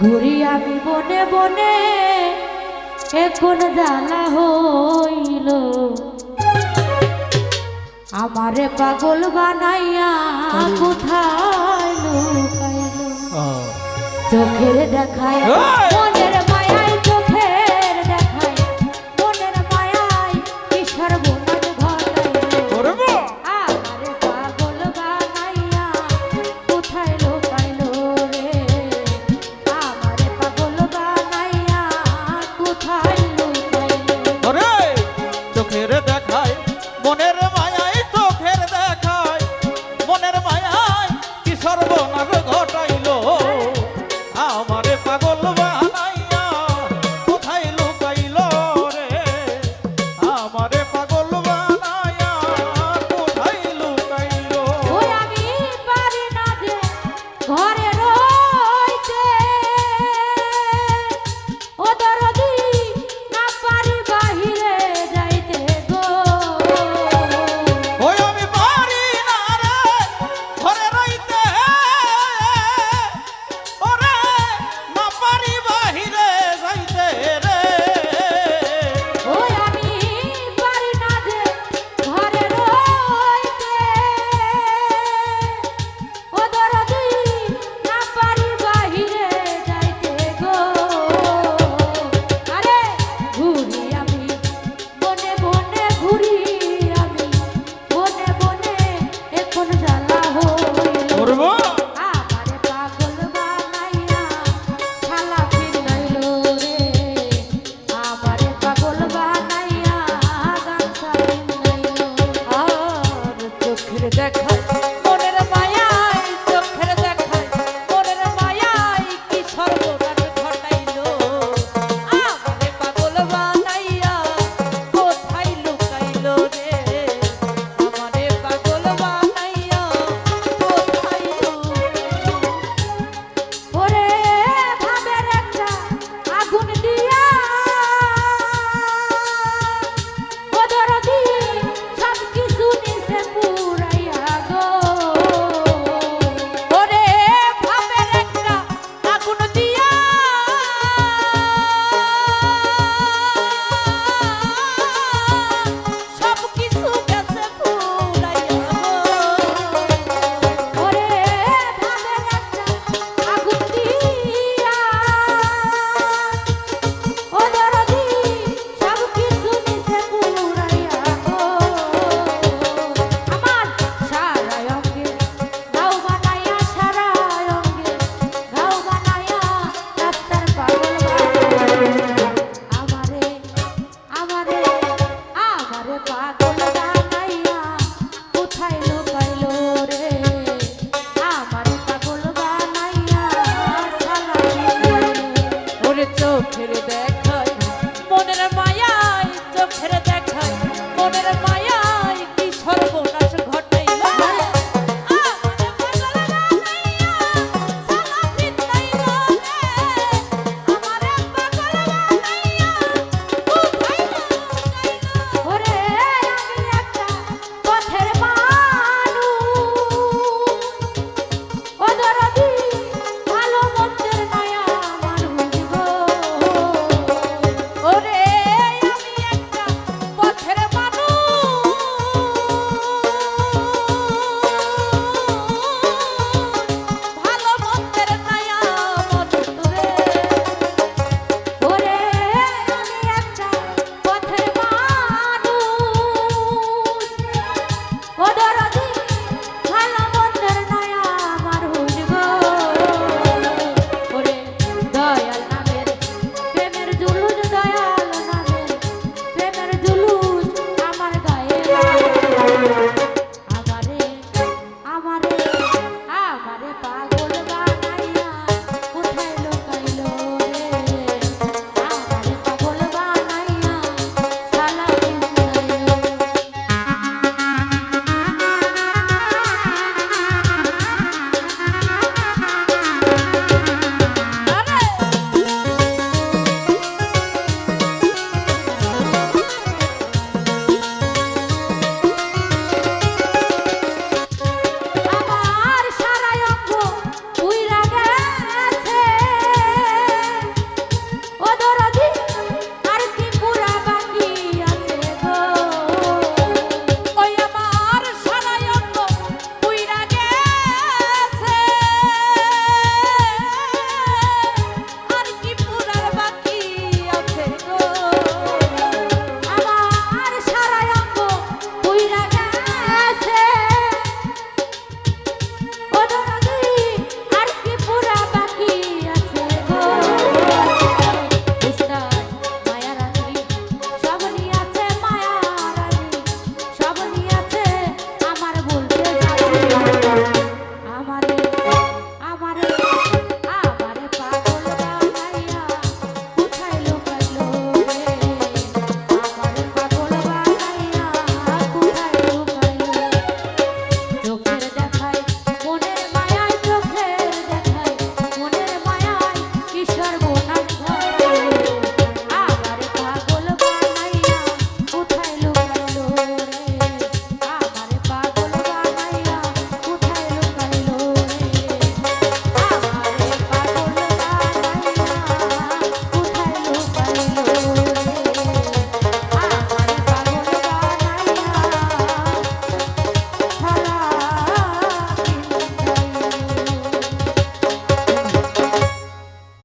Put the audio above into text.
ঘুরি আমি বনে বনে এখন জ্বালা হইল আমারে পাগল বানাইয়া কোথায় লুকাইল চোখের দেখায় মনের মায়ায় চোখের দেখায় মনের মায়ায় কি সর্বনাশ ঘটাইল আমারে পাগল বানাইয়া কোথায় লুকাইল রে আমারে পাগল বানাইয়া কোথায় লুকাইল ওরে চোখের দেখায় মনের মায়ায় চোখের দেখায় মনের মায়ায় কি সর্বনাশ ঘটাইল আমারে পাগল বানাইয়া কোথায় লুকাইল রে আমারে পাগল বানাইয়া কোথায় লুকাইল ওই আমি পারি না যে ঘরে রইতে ও দরদি না পারি বাহিরে যাইতে গো ওই আমি পারি না রে ঘরে রইতে ওরে না পারি বাহিরে যাইতে রে ওই আমি পারি না যে ঘরে রইতে ও দরদি না পারি বাহিরে যাইতে গো আরে ঘুরি আমি বনে বনে ঘুরি আমি বনে বনে এখন জ্বালা হইল করব আমারে পাগল বানাইয়া শালা ফিরাইল রে আমারে পাগল বানাইয়া গামছা ফিরাইল আর চোখের দেখায় মনের মায়ায় চোখের দেখায় মনের মায়ায় কি সর্বনাশ ঘটাইল আমারে পাগল বানাইয়া কোথায় লুকাইল রে আমারে পাগল বানাইয়া কোথায় লুকাইল ওরে ভাবের একটা আগুন দিয়া ও দরদি সব কিছু নিছে পুরাইয়া গো ওরে ভাবের একটা আগুন দিয়া সব কিছু গেছে পুরাইয়া গো ওরে ভাবের একটা আগুন দিয়া ও দরদি সব কিছু নিছে পুরাইয়া গো আমার সারা অঙ্গে গাও বানাইয়া সারা অঙ্গে গাও বানাইয়া রাস্তার পাগল বানাইয়া আমারে আমারে আমারে পাগল বানাইয়া কোথায় লুকাইল রে আমারে পাগল বানাইয়া শালা ফিরাইল ওরে চোখের দেখায় মনের মায়ায় চোখের দেখায় মনের মায়ায় কি সর্বনাশ ঘটাইল আমারে পাগল বানাইয়া শালা ফিরাইল রে আমারে পাগল বানাইয়া কোথায় লুকাইল ওরে আমি একটা পথের মানুষ ও দরদি ভালো মন্দের মায়া মানুষ গো ওরে আমি একটা পথের মানুষ ভালো মন্দের মায়া মানুষ রে ওরে আমি একটা পথের মানুষ ও দরদি ভালো মন্দের নয়া মানুষ গো ওরে দয়াল নামের প্রেমের জুলুস দয়াল নামের প্রেমের জুলুস আমার গায়ে আমারে আমারে আমারে পাগল